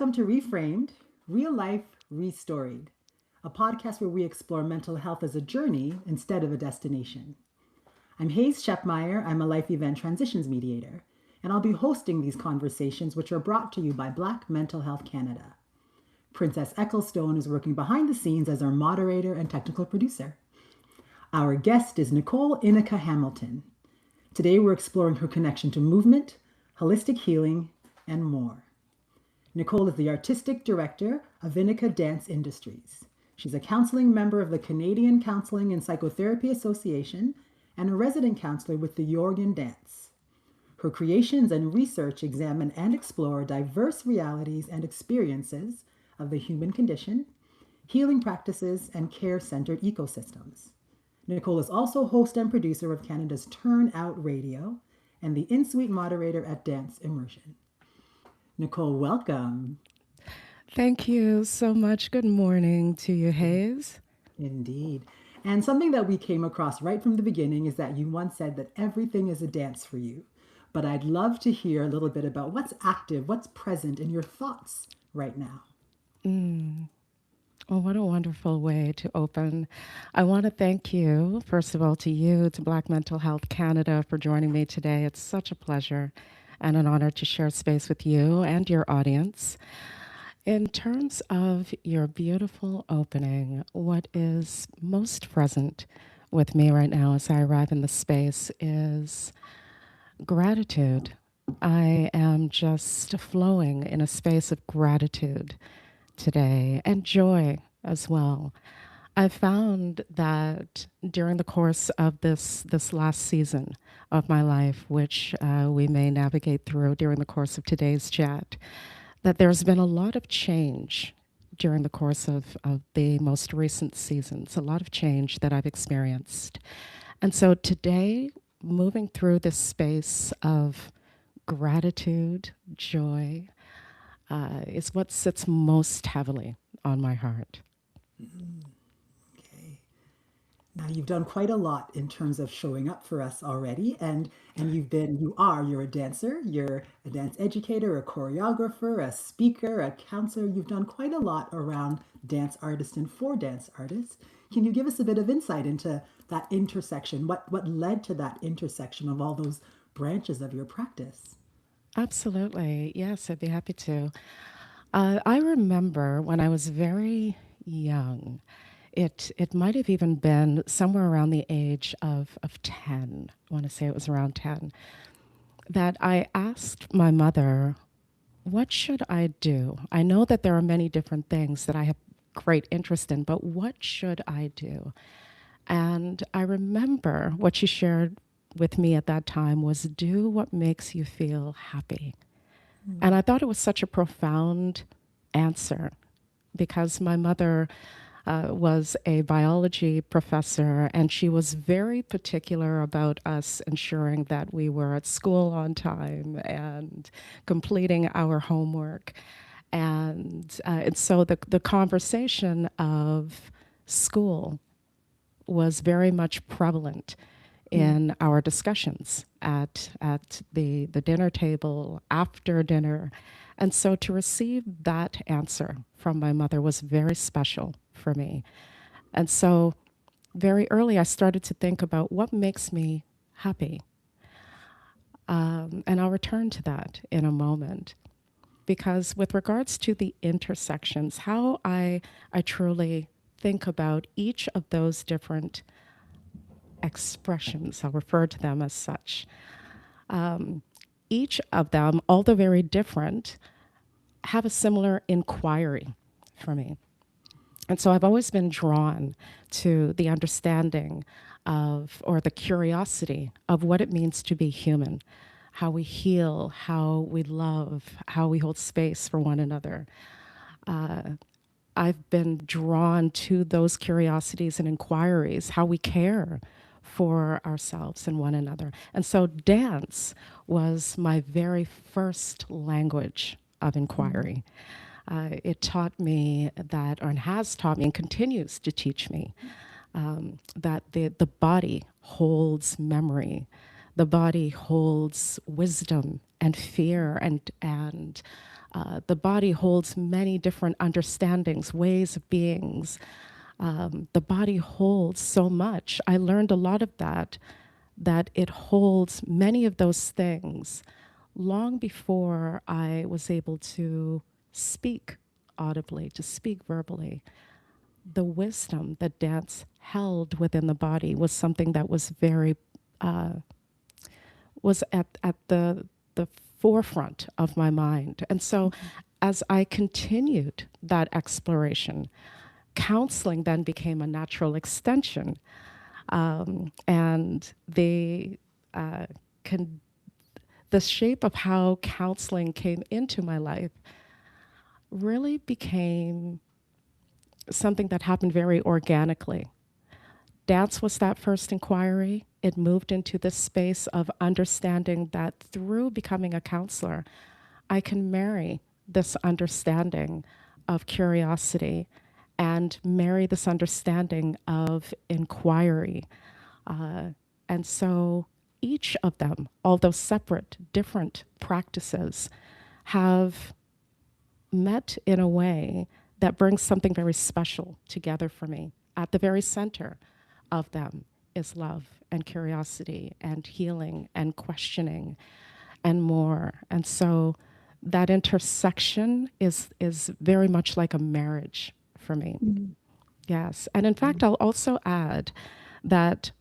Welcome to Reframed, Real Life Re-storied, a podcast where we explore mental health as a journey instead of a destination. I'm Haze Schepmyer. I'm a life event transitions mediator, and I'll be hosting these conversations, which are brought to you by Black Mental Health Canada. Princess Ecclestone is working behind the scenes as our moderator and technical producer. Our guest is Nicole Inica Hamilton. Today we're exploring her connection to movement, holistic healing, and more. Nicole is the artistic director of Inica Dance Industries. She's a counseling member of the Canadian Counseling and Psychotherapy Association and a resident counselor with the Yorgan Dance. Her creations and research examine and explore diverse realities and experiences of the human condition, healing practices, and care-centered ecosystems. Nicole is also host and producer of Canada's TUYAIOUT Radio and the in-suite moderator at Dance Immersion. Nicole, welcome. Thank you so much. Good morning to you, Haze. Indeed. And something that we came across right from the beginning is that you once said that everything is a dance for you. But I'd love to hear a little bit about what's active, what's present in your thoughts right now. Oh, what a wonderful way to open. I want to thank you, first of all, to you, to Black Mental Health Canada for joining me today. It's such a pleasure and an honor to share space with you and your audience. In terms of your beautiful opening, what is most present with me right now as I arrive in the space is gratitude. I am just flowing in a space of gratitude today and joy as well. I found that during the course of this last season of my life, which we may navigate through during the course of today's chat, that there's been a lot of change during the course of the most recent seasons, a lot of change that I've experienced. And so today, moving through this space of gratitude, joy, is what sits most heavily on my heart. Okay. Now you've done quite a lot in terms of showing up for us already, and you're a dancer, you're a dance educator, a choreographer, a speaker, a counselor. You've done quite a lot around dance artists and for dance artists. Can you give us a bit of insight into that intersection? What led to that intersection of all those branches of your practice? Absolutely. Yes, I'd be happy to. I remember when I was very young, it might have even been somewhere around the age of 10. I want to say it was around 10, that I asked my mother, what should I do? I know that there are many different things that I have great interest in, but what should I do? And I remember what she shared with me at that time was do what makes you feel happy. And I thought it was such a profound answer because my mother was a biology professor and she was very particular about us ensuring that we were at school on time and completing our homework. And so the conversation of school was very much prevalent in our discussions at the dinner table, after dinner. And so to receive that answer from my mother was very special for me. And so very early, I started to think about what makes me happy. And I'll return to that in a moment. Because with regards to the intersections, how I truly think about each of those different expressions, I'll refer to them as such. Each of them, although very different, have a similar inquiry for me. And so I've always been drawn to the understanding of, or the curiosity of what it means to be human, how we heal, how we love, how we hold space for one another. I've been drawn to those curiosities and inquiries, how we care for ourselves and one another. And so dance was my very first language of inquiry. It taught me that, or has taught me and continues to teach me, that the body holds memory. The body holds wisdom and fear and The body holds many different understandings, ways of beings. The body holds so much. I learned a lot of that it holds many of those things long before I was able to speak audibly, to speak verbally. The wisdom that dance held within the body was something that was very was at the forefront of my mind. And so as I continued that exploration, counseling then became a natural extension. And uh, con- the shape of how counseling came into my life really became something that happened very organically. Dance was that first inquiry. It moved into this space of understanding that through becoming a counselor, I can marry this understanding of curiosity and marry this understanding of inquiry. Uh, and so each of them, although separate, different practices, have met in a way that brings something very special together for me. At the very center of them is love and curiosity and healing and questioning and more. And so that intersection is very much like a marriage for me. Yes. And in fact, I'll also add that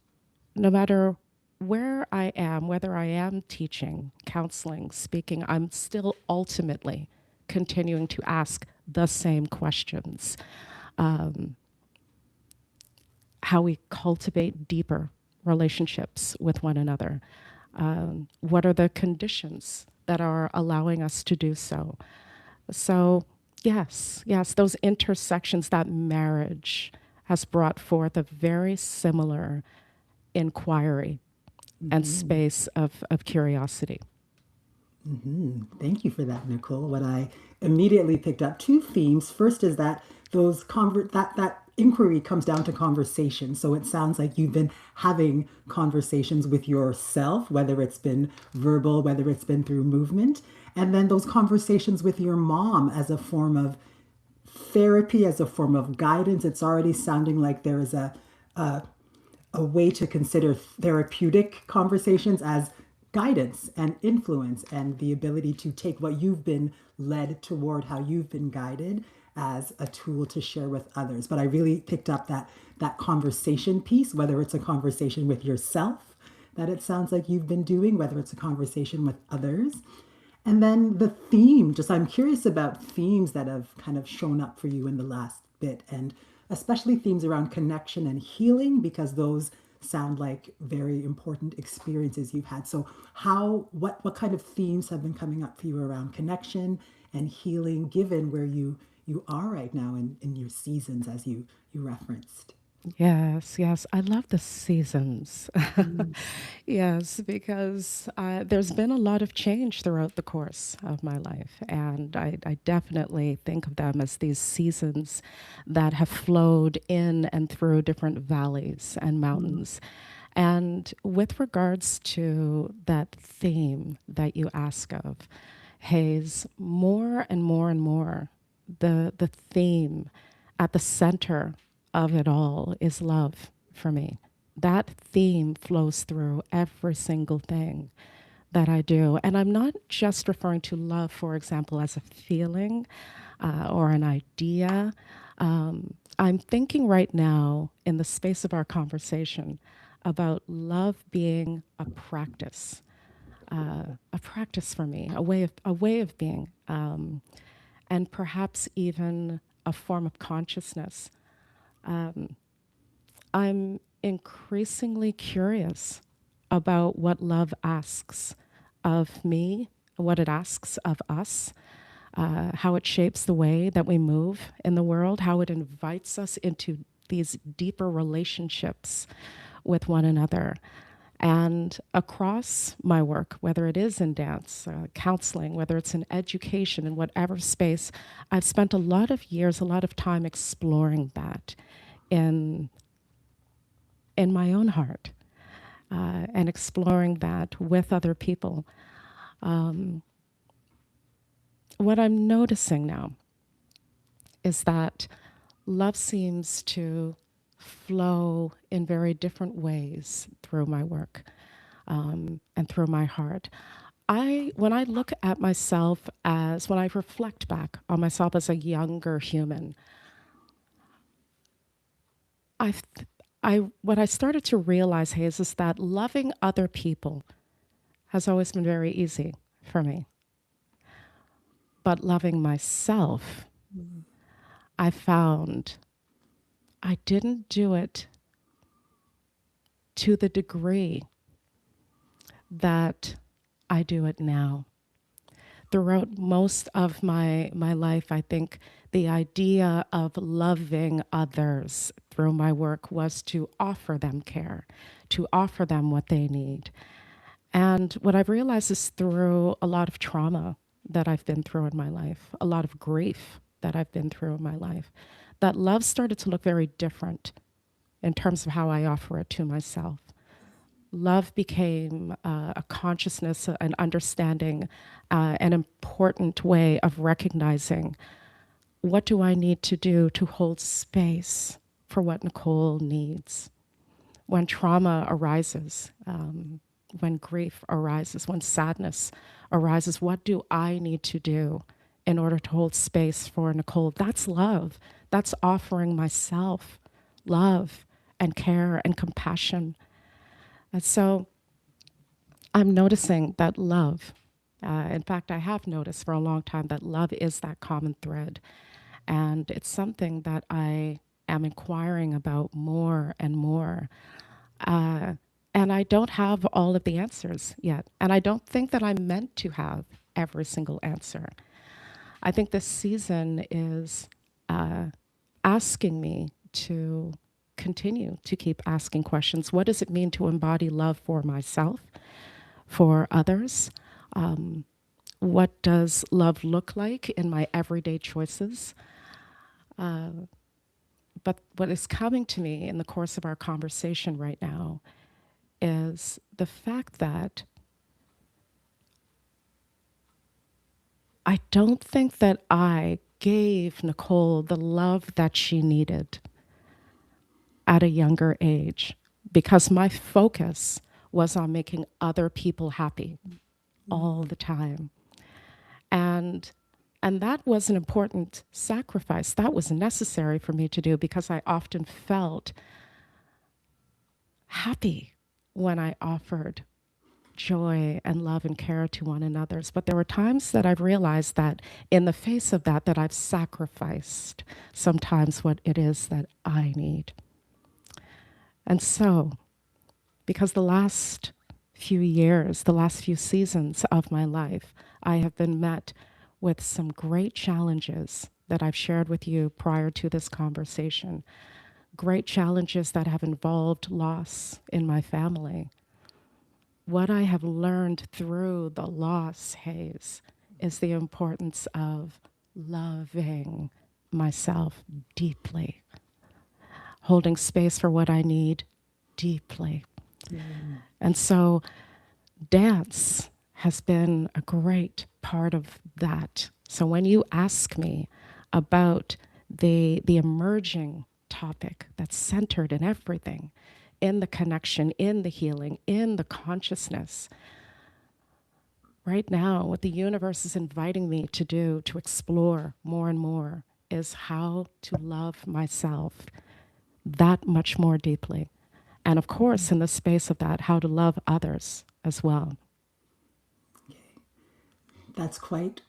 no matter where I am, whether I am teaching, counseling, speaking, I'm still ultimately continuing to ask the same questions. How we cultivate deeper relationships with one another. What are the conditions that are allowing us to do so? So, yes, those intersections, that marriage has brought forth a very similar inquiry and space of curiosity. Thank you for that, Nicole. What I immediately picked up two themes. First is that that inquiry comes down to conversation. So it sounds like you've been having conversations with yourself, whether it's been verbal, whether it's been through movement, and then those conversations with your mom as a form of therapy, as a form of guidance. It's already sounding like there is a way to consider therapeutic conversations as guidance and influence and the ability to take what you've been led toward, how you've been guided, as a tool to share with others. But I really picked up that conversation piece, whether it's a conversation with yourself that it sounds like you've been doing, whether it's a conversation with others. And then the theme, just I'm curious about themes that have kind of shown up for you in the last bit, and especially themes around connection and healing, because those sound like very important experiences you've had. So what kind of themes have been coming up for you around connection and healing, given where you are right now in your seasons, as you referenced? Yes. I love the seasons. Yes, because there's been a lot of change throughout the course of my life. And I definitely think of them as these seasons that have flowed in and through different valleys and mountains. And with regards to that theme that you ask of, Hayes, more and more and more, the theme at the center of it all is love for me. That theme flows through every single thing that I do. And I'm not just referring to love, for example, as a feeling or an idea. I'm thinking right now in the space of our conversation about love being a practice for me, a way of being, and perhaps even a form of consciousness. I'm increasingly curious about what love asks of me, what it asks of us, how it shapes the way that we move in the world, how it invites us into these deeper relationships with one another. And across my work, whether it is in dance, counseling, whether it's in education, in whatever space, I've spent a lot of years, a lot of time exploring that in my own heart and exploring that with other people. what I'm noticing now is that love seems to flow in very different ways through my work, and through my heart. When I look at myself as, when I reflect back on myself as a younger human, I, what I started to realize, Hayes, is that loving other people has always been very easy for me. But loving myself, I found I didn't do it to the degree that I do it now. Throughout most of my life, I think the idea of loving others through my work was to offer them care, to offer them what they need. And what I've realized is through a lot of trauma that I've been through in my life, a lot of grief that I've been through in my life, that love started to look very different in terms of how I offer it to myself. Love became a consciousness, an understanding, an important way of recognizing what do I need to do to hold space for what Nicole needs. When trauma arises, when grief arises, when sadness arises, what do I need to do in order to hold space for Nicole? That's love. That's offering myself love and care and compassion. And so I'm noticing that love, in fact, I have noticed for a long time that love is that common thread. And it's something that I am inquiring about more and more. Uh, and I don't have all of the answers yet. And I don't think that I'm meant to have every single answer. I think this season is asking me to continue to keep asking questions. What does it mean to embody love for myself, for others? What does love look like in my everyday choices? But what is coming to me in the course of our conversation right now is the fact that I don't think that I gave Nicole the love that she needed at a younger age because my focus was on making other people happy all the time. And and that was an important sacrifice. That was necessary for me to do because I often felt happy when I offered joy and love and care to one another's. But there were times that I've realized that in the face of that, that I've sacrificed sometimes what it is that I need. And so, because the last few years, the last few seasons of my life, I have been met with some great challenges that I've shared with you prior to this conversation. Great challenges that have involved loss in my family. What I have learned through the loss, Haze, is the importance of loving myself deeply, holding space for what I need deeply. And so dance has been a great part of that. So when you ask me about the emerging topic that's centered in everything, in the connection, in the healing, in the consciousness, right now, what the universe is inviting me to do, to explore more and more, is how to love myself that much more deeply. And of course, in the space of that, how to love others as well. That's quite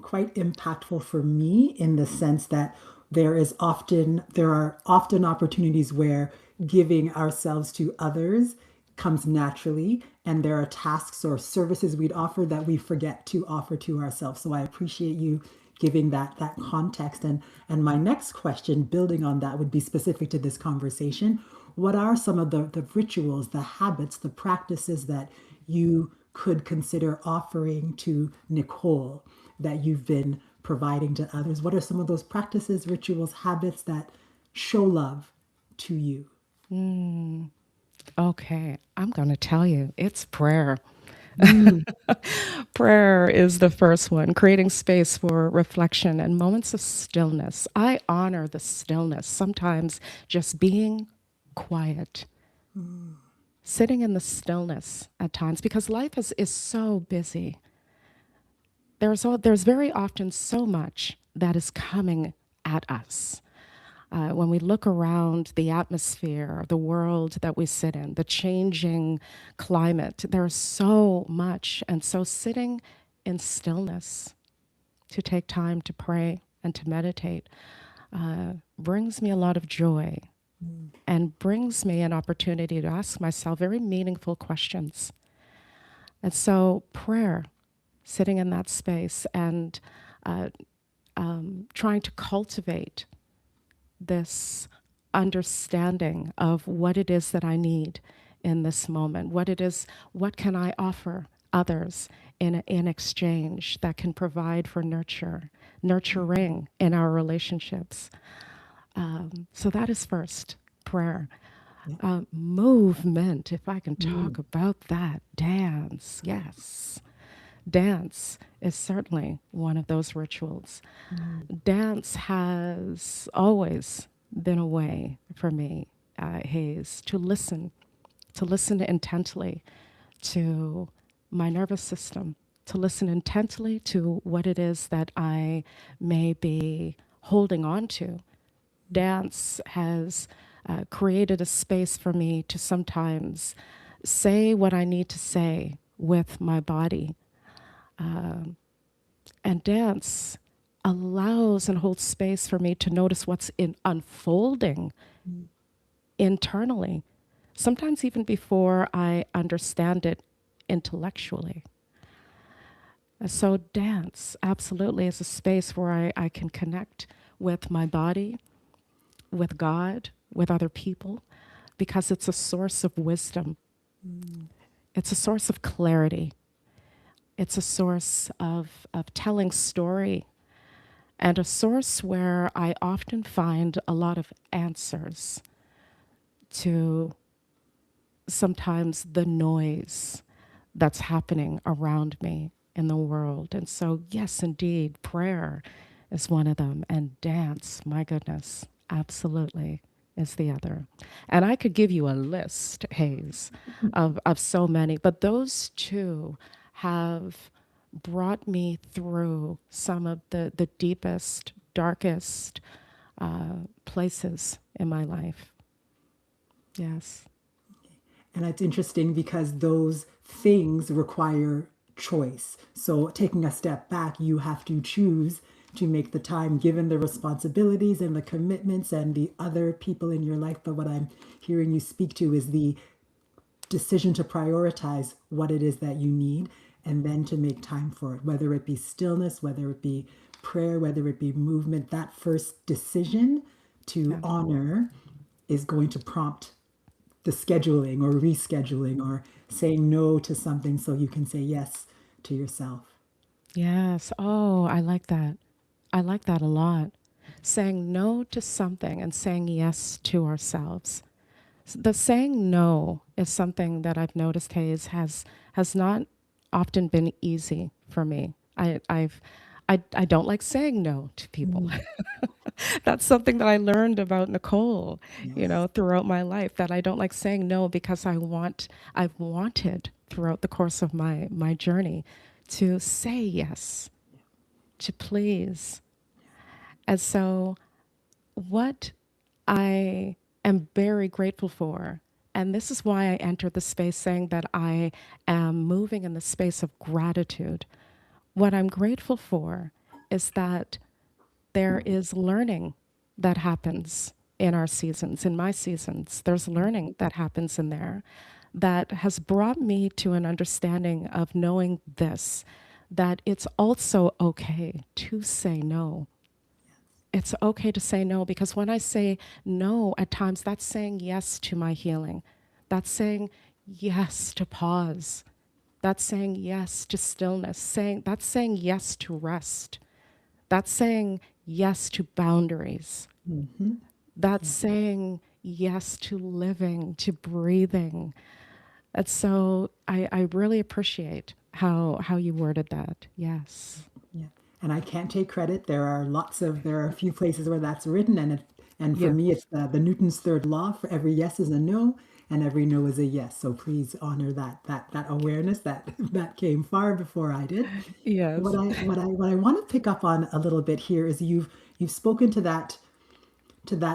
impactful for me in the sense that there are often opportunities where giving ourselves to others comes naturally, and there are tasks or services we'd offer that we forget to offer to ourselves. So I appreciate you giving that context. And my next question, building on that, would be specific to this conversation. What are some of the rituals, the habits, the practices that you could consider offering to Nicole that you've been providing to others? What are some of those practices, rituals, habits that show love to you? Okay, I'm going to tell you, it's prayer. Mm. Prayer is the first one, creating space for reflection and moments of stillness. I honor the stillness, sometimes just being quiet, sitting in the stillness at times, because life is so busy. There's very often so much that is coming at us. When we look around the atmosphere, the world that we sit in, the changing climate, there's so much. And so sitting in stillness to take time to pray and to meditate brings me a lot of joy and brings me an opportunity to ask myself very meaningful questions. And so prayer, sitting in that space and uh, trying to cultivate this understanding of what it is that I need in this moment, what can I offer others in exchange that can provide for nurturing in our relationships. So that is first, prayer. Yeah. Movement, if I can Mm. talk about that, dance, yes. Dance is certainly one of those rituals. Mm. Dance has always been a way for me, Hayes, to listen intently to my nervous system, to listen intently to what it is that I may be holding on to. Dance has created a space for me to sometimes say what I need to say with my body. And dance allows and holds space for me to notice what's unfolding Mm. internally, sometimes even before I understand it intellectually. So dance absolutely is a space where I can connect with my body, with God, with other people, because it's a source of wisdom. Mm. It's a source of clarity. It's a source of telling story, and a source where I often find a lot of answers to sometimes the noise that's happening around me in the world. And so, yes, indeed, prayer is one of them, and dance, my goodness, absolutely is the other. And I could give you a list, Hayes, of so many, but those two have brought me through some of the deepest, darkest places in my life. Yes. And it's interesting because those things require choice. So, taking a step back, you have to choose to make the time given the responsibilities and the commitments and the other people in your life. But what I'm hearing you speak to is the decision to prioritize what it is that you need and then to make time for it, whether it be stillness, whether it be prayer, whether it be movement. That first decision to Yeah. honor is going to prompt the scheduling or rescheduling or saying no to something so you can say yes to yourself. Yes. Oh, I like that. I like that a lot. Saying no to something and saying yes to ourselves. The saying no is something that I've noticed, Hayes, has not often been easy for me. I don't like saying no to people. Mm. That's something that I learned about Nicole, Yes. throughout my life, that I don't like saying no because I've wanted throughout the course of my journey to say yes, to please. And so what I am very grateful for, and this is why I entered the space saying that I am moving in the space of gratitude. What I'm grateful for is that there is learning that happens in our seasons, in my seasons. There's learning that happens in there that has brought me to an understanding of knowing this, that it's also okay to say no. It's okay to say no, because when I say no, at times that's saying yes to my healing. That's saying yes to pause. That's saying yes to stillness. That's saying yes to rest. That's saying yes to boundaries. Hmm. That's saying yes to living, to breathing. And so I really appreciate how you worded that. Yes. Yeah. And I can't take credit. There are a few places where that's written, and for Yeah. me, it's the Newton's third law: for every yes is a no, and every no is a yes. So please honor that awareness that came far before I did. Yes. What I want to pick up on a little bit here is you've spoken to that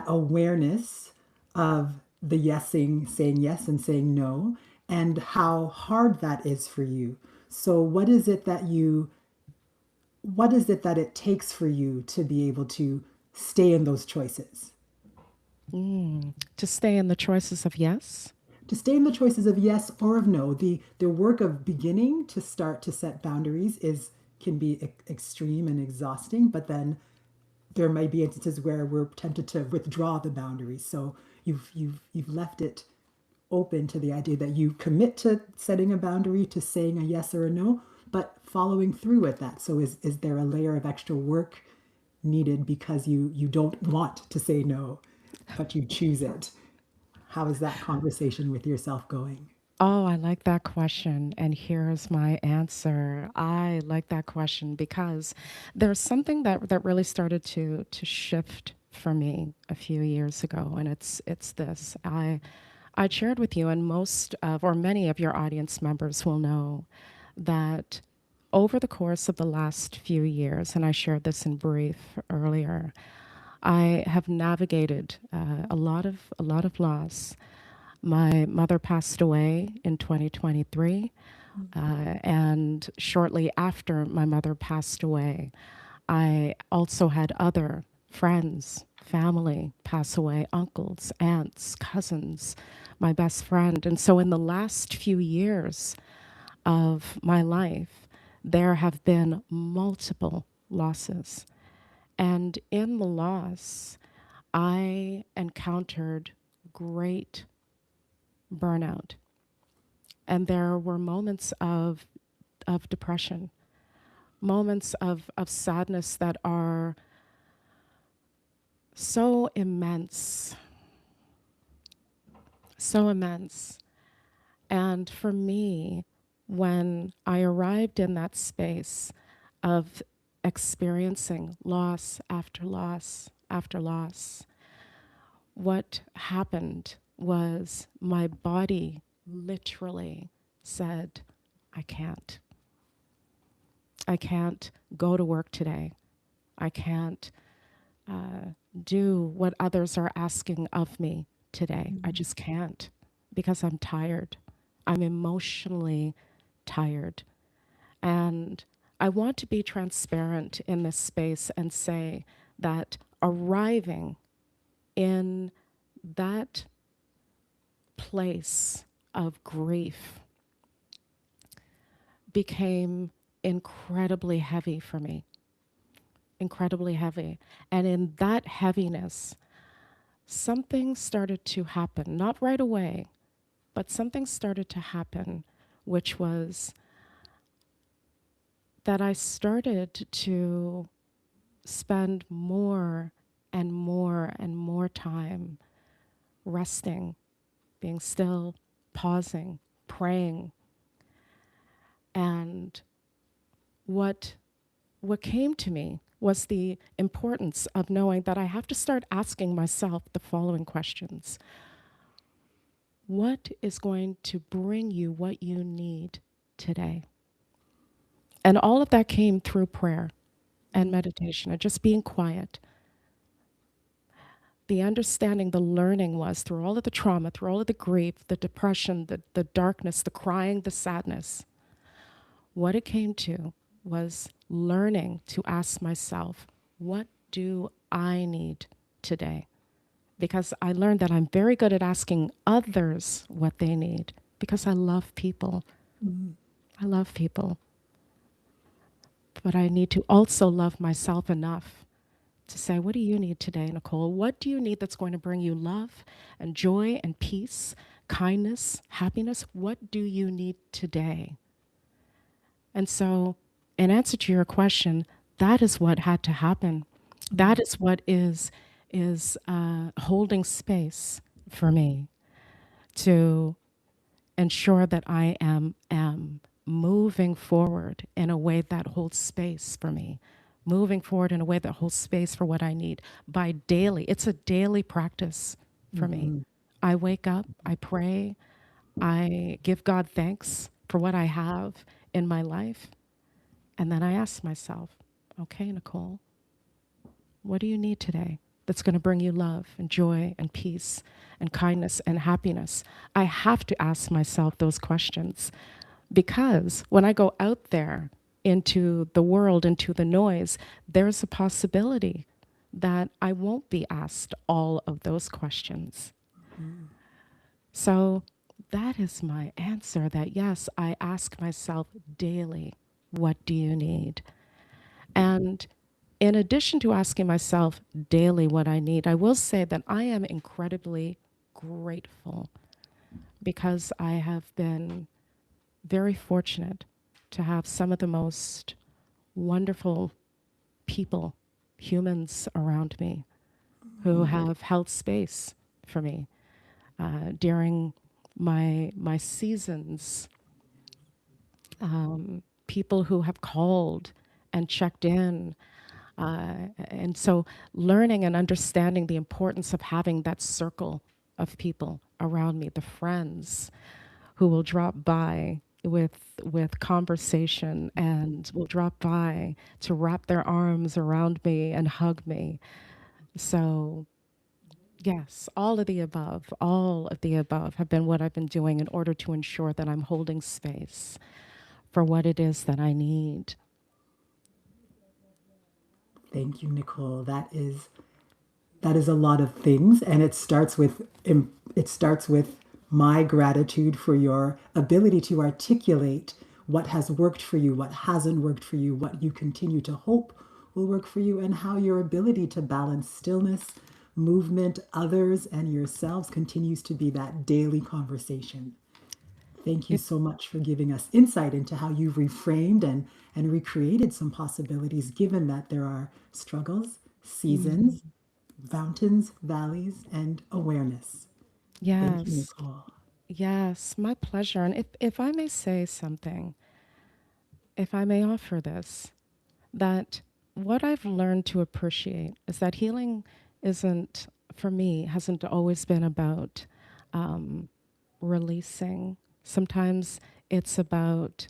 awareness of the saying yes and saying no, and how hard that is for you. So what is it that it takes for you to be able to stay in those choices? To stay in the choices of yes. To stay in the choices of yes or of no. The work of beginning to start to set boundaries is can be extreme and exhausting, but then there might be instances where we're tempted to withdraw the boundaries. So you've left it open to the idea that you commit to setting a boundary, to saying a yes or a no, but following through with that. So is there a layer of extra work needed because you don't want to say no, but you choose it? How is that conversation with yourself going? Oh, I like that question. And here's my answer. I like that question because there's something that really started to shift for me a few years ago. And it's this. I shared with you, and most of or many of your audience members will know that over the course of the last few years, and I shared this in brief earlier, I have navigated a lot of loss. My mother passed away in 2023. And shortly after my mother passed away, I also had other friends, family pass away, uncles, aunts, cousins, my best friend. And so in the last few years of my life, there have been multiple losses. And in the loss, I encountered great burnout. And there were moments of depression, moments of sadness that are so immense, so immense. And for me, when I arrived in that space of experiencing loss after loss after loss, what happened was my body literally said, I can't. I can't go to work today. I can't do what others are asking of me today. I just can't because I'm tired. I'm emotionally tired. And I want to be transparent in this space and say that arriving in that place of grief became incredibly heavy for me, incredibly heavy. And in that heaviness, something started to happen, not right away, but something started to happen, which was that I started to spend more and more and more time resting, being still, pausing, praying. And what what came to me was the importance of knowing that I have to start asking myself the following questions. What is going to bring you what you need today? And all of that came through prayer and meditation and just being quiet. The understanding, the learning was through all of the trauma, through all of the grief, the depression, the darkness, the crying, the sadness. What it came to was learning to ask myself, what do I need today? Because I learned that I'm very good at asking others what they need because I love people. I love people. But I need to also love myself enough to say, what do you need today, Nicole? What do you need that's going to bring you love and joy and peace, kindness, happiness? What do you need today? And so, in answer to your question, that is what had to happen. That is what is holding space for me to ensure that I am moving forward in a way that holds space for me, moving forward in a way that holds space for what I need by daily. It's a daily practice for me. Mm-hmm. I wake up, I pray, I give God thanks for what I have in my life. And then I ask myself, okay, Nicole, what do you need today that's going to bring you love and joy and peace and kindness and happiness? I have to ask myself those questions because when I go out there into the world, into the noise, there's a possibility that I won't be asked all of those questions. Mm-hmm. So that is my answer that yes, I ask myself daily, what do you need? And in addition to asking myself daily what I need, I will say that I am incredibly grateful because I have been very fortunate to have some of the most wonderful people, humans around me who have held space for me during my seasons. People who have called and checked in. And so learning and understanding the importance of having that circle of people around me, the friends who will drop by with conversation and will drop by to wrap their arms around me and hug me. So yes, all of the above have been what I've been doing in order to ensure that I'm holding space for what it is that I need. Thank you, Nicole. That is a lot of things, and it starts with my gratitude for your ability to articulate what has worked for you, what hasn't worked for you, what you continue to hope will work for you, and how your ability to balance stillness, movement, others, and yourselves continues to be that daily conversation. Thank you It, so much for giving us insight into how you've reframed and recreated some possibilities, given that there are struggles, seasons, mountains, valleys, and awareness. Thank you, yes, Nicole. yes, my pleasure. And if I may say something, if I may offer this, that what I've learned to appreciate is that healing isn't, for me, hasn't always been about um, releasing. Sometimes it's about,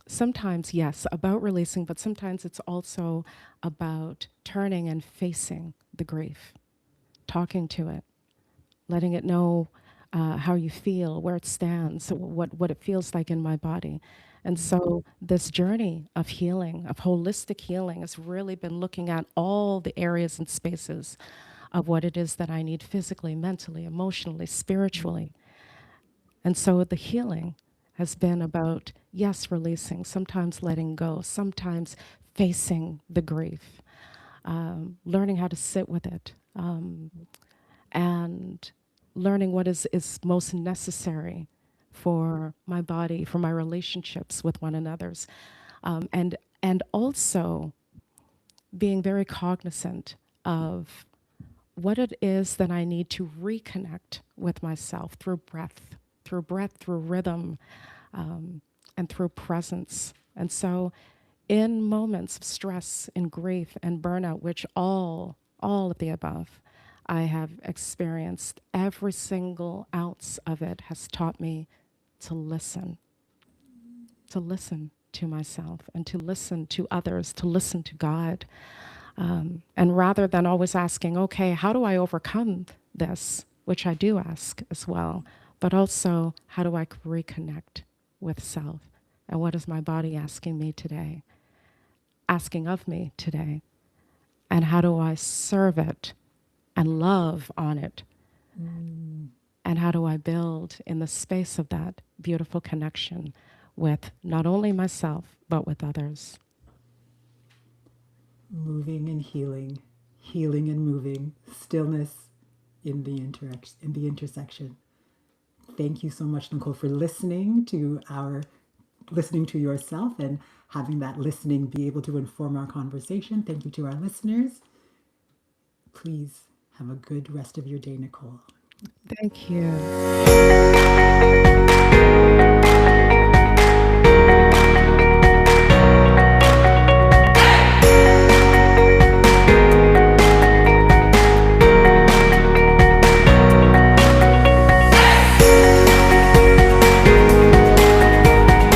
sometimes, yes, about releasing, but sometimes it's also about turning and facing the grief, talking to it, letting it know how you feel, where it stands, what it feels like in my body. And so this journey of healing, of holistic healing, has really been looking at all the areas and spaces of what it is that I need physically, mentally, emotionally, spiritually. And so the healing has been about, yes, releasing, sometimes letting go, sometimes facing the grief, learning how to sit with it, and learning what is most necessary for my body, for my relationships with one another's, and also being very cognizant of what it is that I need to reconnect with myself through breath, through rhythm, and through presence. And so, in moments of stress and grief and burnout, which all of the above, I have experienced, every single ounce of it has taught me to listen, to listen to myself and to listen to others, to listen to God. And rather than always asking, okay, how do I overcome this, which I do ask as well, but also, how do I reconnect with self? And what is my body asking me today, asking of me today? And how do I serve it and love on it? Mm, And how do I build in the space of that beautiful connection with not only myself, but with others? moving and healing, healing and moving, stillness in the intersection. Thank you so much, Nicole, for listening to yourself and having that listening be able to inform our conversation. Thank you to our listeners. Please have a good rest of your day, Nicole. Thank you.